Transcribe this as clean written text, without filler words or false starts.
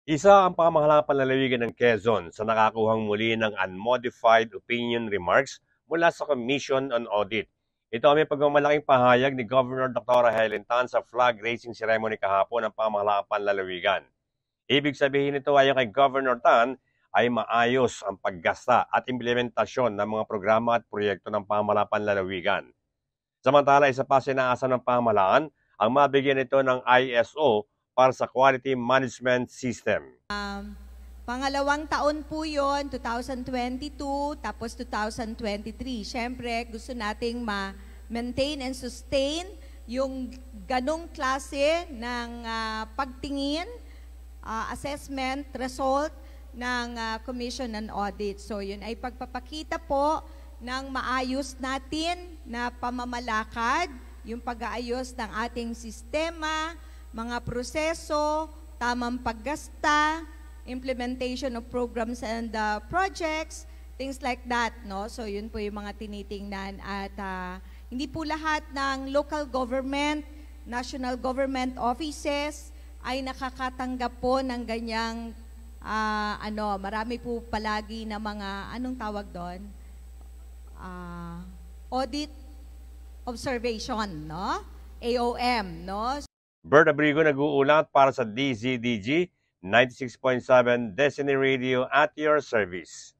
Isa ang pamahalang panlalawigan ng Quezon sa nakakuhang muli ng unmodified opinion remarks mula sa Commission on Audit. Ito ay may pagmamalaking pahayag ni Governor Dr. Helen Tan sa flag raising ceremony kahapon ng pamahalang panlalawigan. Ibig sabihin nito ayon kay Governor Tan ay maayos ang paggasta at implementasyon ng mga programa at proyekto ng pamahalang panlalawigan. Samantala, isa pa sinaasan ng pamahalaan ang mabigyan ito ng ISO para sa Quality Management System. Pangalawang taon po yun, 2022, tapos 2023. Siyempre, gusto nating ma-maintain and sustain yung ganong klase ng pagtingin, assessment, result ng Commission on Audit. So yun ay pagpapakita po ng maayos natin na pamamalakad, yung pag-aayos ng ating sistema, mga proseso, tamang paggasta, implementation of programs and projects, things like that, no? So yun po yung mga tinitingnan at hindi po lahat ng local government, national government offices ay nakakatanggap po ng ganyang marami po palagi na mga anong tawag doon? Audit observation, no? AOM, no? Bert Abrigo nag-uulat para sa DZDG 96.7 Destiny Radio at your service.